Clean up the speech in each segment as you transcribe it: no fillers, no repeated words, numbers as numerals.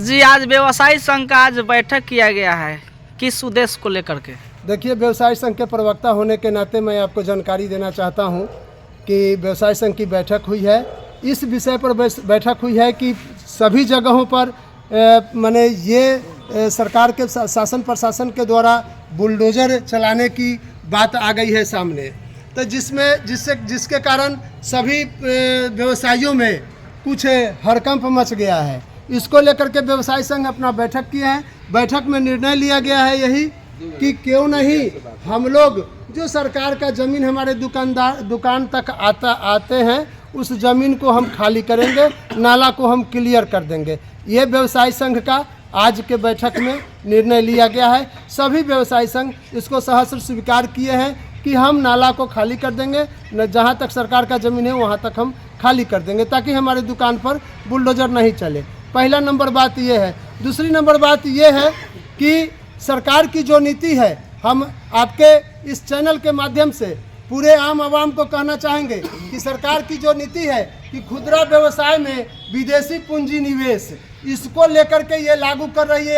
जी, आज व्यवसायी संघ का आज बैठक किया गया है, किस उद्देश्य को लेकर के? देखिए, व्यवसाय संघ के प्रवक्ता होने के नाते मैं आपको जानकारी देना चाहता हूं कि व्यवसाय संघ की बैठक हुई है। इस विषय पर बैठक हुई है कि सभी जगहों पर माने ये सरकार के शासन प्रशासन के द्वारा बुलडोज़र चलाने की बात आ गई है सामने, तो जिसके कारण सभी व्यवसायियों में कुछ हड़कंप मच गया है। इसको लेकर के व्यवसाय संघ अपना बैठक किए हैं। बैठक में निर्णय लिया गया है यही कि क्यों नहीं हम लोग जो सरकार का ज़मीन हमारे दुकान तक आते हैं उस ज़मीन को हम खाली करेंगे, नाला को हम क्लियर कर देंगे। ये व्यवसाय संघ का आज के बैठक में निर्णय लिया गया है। सभी व्यवसाय संघ इसको सहर्ष स्वीकार किए हैं कि हम नाला को खाली कर देंगे, जहाँ तक सरकार का ज़मीन है वहाँ तक हम खाली कर देंगे ताकि हमारे दुकान पर बुलडोज़र नहीं चले। पहला नंबर बात ये है। दूसरी नंबर बात ये है कि सरकार की जो नीति है, हम आपके इस चैनल के माध्यम से पूरे आम आवाम को कहना चाहेंगे कि सरकार की जो नीति है कि खुदरा व्यवसाय में विदेशी पूंजी निवेश, इसको लेकर के ये लागू कर रही है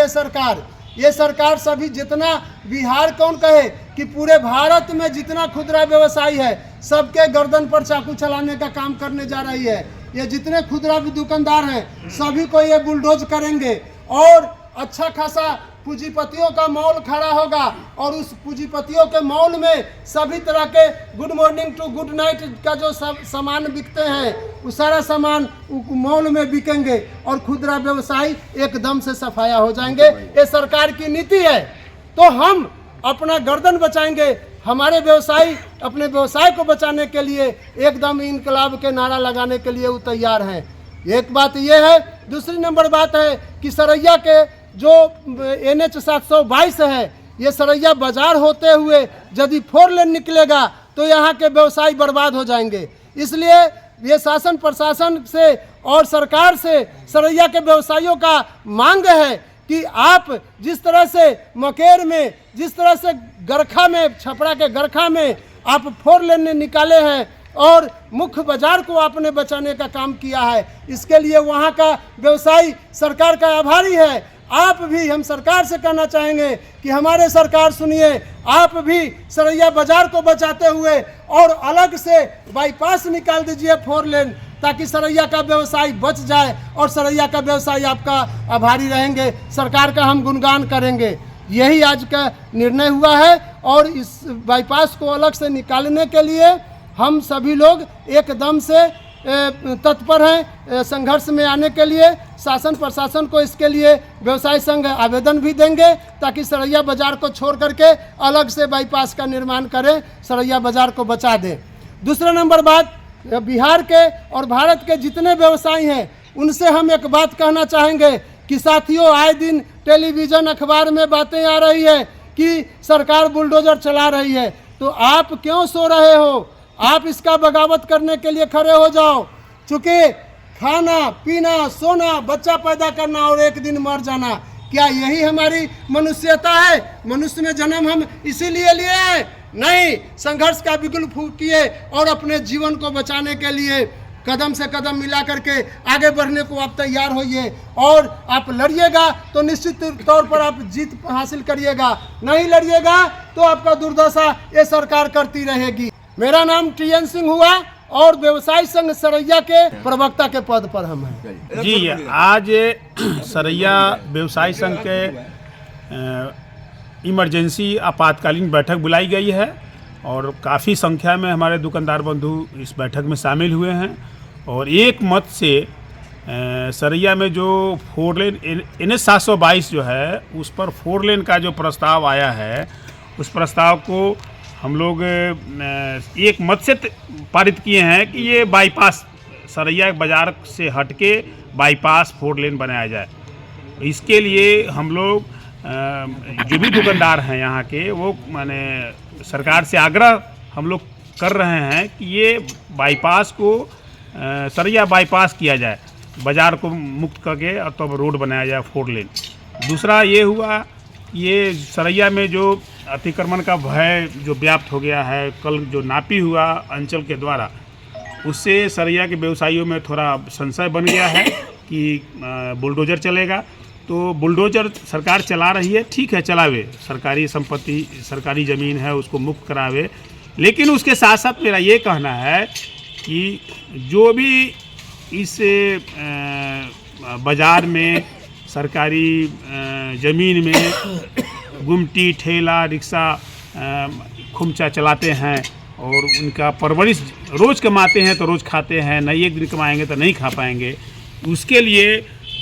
ये सरकार सभी जितना बिहार कौन कहे कि पूरे भारत में जितना खुदरा व्यवसायी है सबके गर्दन पर चाकू चलाने का काम करने जा रही है। ये जितने खुदरा दुकानदार हैं सभी को ये बुलडोज करेंगे और अच्छा खासा पूंजीपतियों का मॉल खड़ा होगा और उस पूंजीपतियों के मॉल में सभी तरह के good morning to good night का जो सब सामान बिकते हैं वो सारा सामान मॉल में बिकेंगे और खुदरा व्यवसायी एकदम से सफाया हो जाएंगे। ये सरकार की नीति है। तो हम अपना गर्दन बचाएंगे, हमारे व्यवसायी अपने व्यवसाय को बचाने के लिए एकदम इनकलाब के नारा लगाने के लिए वो तैयार हैं। एक बात ये है। दूसरी नंबर बात है कि सरैया के जो NH 722 है, ये सरैया बाजार होते हुए यदि 4 लेन निकलेगा तो यहाँ के व्यवसायी बर्बाद हो जाएंगे। इसलिए ये शासन प्रशासन से और सरकार से सरैया के व्यवसायियों का मांग है कि आप जिस तरह से मकेर में, जिस तरह से गरखा में, छपरा के गरखा में आप 4 लेन निकाले हैं और मुख्य बाजार को आपने बचाने का काम किया है, इसके लिए वहाँ का व्यवसायी सरकार का आभारी है। आप भी, हम सरकार से कहना चाहेंगे कि हमारे सरकार सुनिए, आप भी सरैया बाजार को बचाते हुए और अलग से बाईपास निकाल दीजिए 4 लेन, ताकि सरैया का व्यवसाय बच जाए और सरैया का व्यवसाय आपका आभारी रहेंगे। सरकार का हम गुणगान करेंगे। यही आज का निर्णय हुआ है और इस बाईपास को अलग से निकालने के लिए हम सभी लोग एकदम से तत्पर हैं संघर्ष में आने के लिए। शासन प्रशासन को इसके लिए व्यवसाय संघ आवेदन भी देंगे ताकि सरैया बाजार को छोड़ करके अलग से बाईपास का निर्माण करें, सरैया बाजार को बचा दें। दूसरा नंबर बात, बिहार के और भारत के जितने व्यवसायी हैं उनसे हम एक बात कहना चाहेंगे कि साथियों, आए दिन टेलीविज़न अखबार में बातें आ रही है कि सरकार बुलडोज़र चला रही है, तो आप क्यों सो रहे हो? आप इसका बगावत करने के लिए खड़े हो जाओ। चूँकि खाना पीना, सोना, बच्चा पैदा करना और एक दिन मर जाना, क्या यही हमारी मनुष्यता है? मनुष्य में जन्म हम इसीलिए लिए हैं? नहीं, संघर्ष का बिगुल फूकिए और अपने जीवन को बचाने के लिए कदम से कदम मिला करके आगे बढ़ने को आप तैयार होइए और आप लड़िएगा तो निश्चित तौर पर आप जीत हासिल करिएगा। नहीं लड़िएगा तो आपका दुर्दशा ये सरकार करती रहेगी। मेरा नाम TN सिंह हुआ और व्यवसाय संघ सरैया के प्रवक्ता के पद पर हम हैं। जी, आज सरैया व्यवसाय संघ के इमरजेंसी आपातकालीन बैठक बुलाई गई है और काफ़ी संख्या में हमारे दुकानदार बंधु इस बैठक में शामिल हुए हैं और एक मत से सरैया में जो 4 लेन NH 722 जो है उस पर 4 लेन का जो प्रस्ताव आया है, उस प्रस्ताव को हम लोग एक मत से पारित किए हैं कि ये बाईपास सरैया बाजार से हटके बाईपास 4 लेन बनाया जाए। इसके लिए हम लोग जो भी दुकानदार हैं यहाँ के, वो माने सरकार से आग्रह हम लोग कर रहे हैं कि ये बाईपास को सरैया बाईपास किया जाए, बाज़ार को मुक्त करके और तब रोड बनाया जाए 4 लेन। दूसरा ये हुआ, ये सरैया में जो अतिक्रमण का भय जो व्याप्त हो गया है, कल जो नापी हुआ अंचल के द्वारा, उससे सरैया के व्यवसायियों में थोड़ा संशय बन गया है कि बुलडोज़र चलेगा। तो बुलडोजर सरकार चला रही है, ठीक है चलावे, सरकारी संपत्ति सरकारी ज़मीन है उसको मुक्त करावे, लेकिन उसके साथ साथ मेरा ये कहना है कि जो भी इस बाज़ार में सरकारी ज़मीन में गुमटी ठेला रिक्शा खुमचा चलाते हैं और उनका परवरिश रोज़ कमाते हैं तो रोज़ खाते हैं, नहीं एक दिन कमाएंगे तो नहीं खा पाएंगे, उसके लिए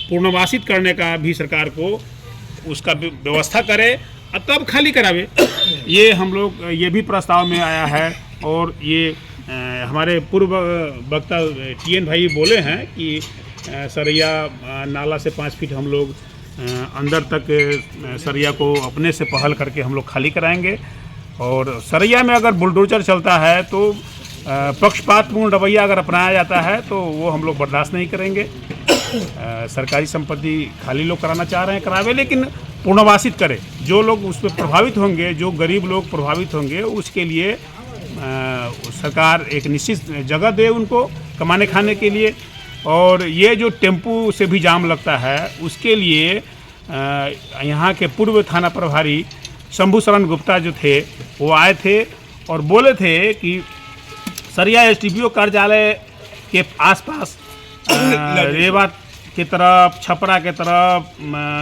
पुनर्वासित करने का भी सरकार को उसका व्यवस्था करे और तब खाली करावे। ये हम लोग ये भी प्रस्ताव में आया है और ये हमारे पूर्व वक्ता TN भाई बोले हैं कि सरैया नाला से 5 फीट हम लोग अंदर तक सरैया को अपने से पहल करके हम लोग खाली कराएंगे। और सरैया में अगर बुलडोजर चलता है तो पक्षपातपूर्ण रवैया अगर अपनाया जाता है तो वो हम लोग बर्दाश्त नहीं करेंगे। सरकारी संपत्ति खाली लोग कराना चाह रहे हैं करावे, लेकिन पुनर्वासित करें। जो लोग उस पर प्रभावित होंगे, जो गरीब लोग प्रभावित होंगे, उसके लिए सरकार एक निश्चित जगह दे उनको कमाने खाने के लिए। और ये जो टेम्पू से भी जाम लगता है उसके लिए यहाँ के पूर्व थाना प्रभारी शंभू शरण गुप्ता जो थे वो आए थे और बोले थे कि सरैया SDPO कार्यालय के आसपास रेवा की तरफ, छपरा के तरफ,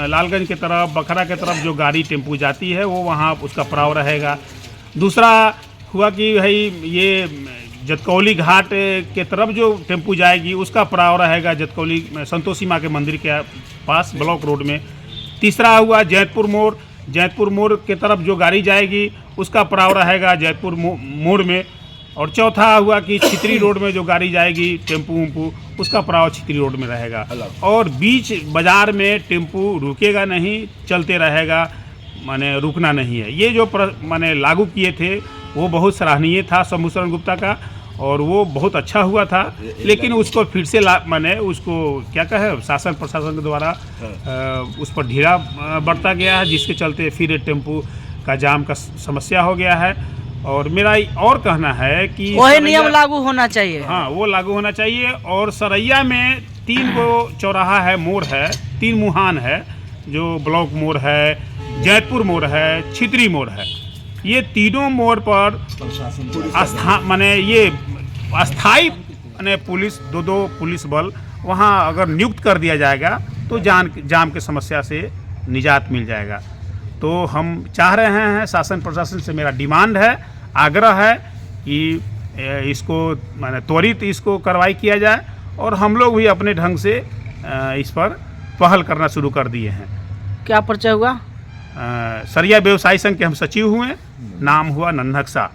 लालगंज के तरफ, बखरा के तरफ जो गाड़ी टेम्पू जाती है वो वहाँ उसका पड़ाव रहेगा। दूसरा हुआ कि भाई ये जतकौली घाट के तरफ जो टेम्पू जाएगी उसका पड़ाव रहेगा जतकौली संतोषी माँ के मंदिर के पास ब्लॉक रोड में। तीसरा हुआ जैतपुर मोड़ के तरफ जो गाड़ी जाएगी उसका पड़ाव रहेगा जैतपुर मोड़ में। और चौथा हुआ कि छितरी रोड में जो गाड़ी जाएगी टेम्पू उम्पू उसका पड़ाव छितरी रोड में रहेगा। और बीच बाज़ार में टेम्पू रुकेगा नहीं, चलते रहेगा, माने रुकना नहीं है। ये जो माने लागू किए थे वो बहुत सराहनीय था शंभू शरण गुप्ता का और वो बहुत अच्छा हुआ था, लेकिन उसको फिर से माने उसको क्या कहे शासन प्रशासन के द्वारा उस पर ढीला बढ़ता गया है, जिसके चलते फिर टेम्पू का जाम का समस्या हो गया है। और मेरा और कहना है कि वही नियम लागू होना चाहिए। हाँ, वो लागू होना चाहिए। और सरैया में 3 गो चौराहा है, मोड़ है, 3 मुहान है, जो ब्लॉक मोड़ है, जैतपुर मोड़ है, छितरी मोड़ है। ये तीनों मोड़ पर माने ये अस्थाई माने पुलिस 2 पुलिस बल वहाँ अगर नियुक्त कर दिया जाएगा तो जाम की समस्या से निजात मिल जाएगा। तो हम चाह रहे हैं, शासन प्रशासन से मेरा डिमांड है, आग्रह है कि इसको माने त्वरित इसको कार्रवाई किया जाए। और हम लोग भी अपने ढंग से इस पर पहल करना शुरू कर दिए हैं। क्या परिचय हुआ? सरैया व्यवसायी संघ के हम सचिव हुए, नाम हुआ नन्हक शाह।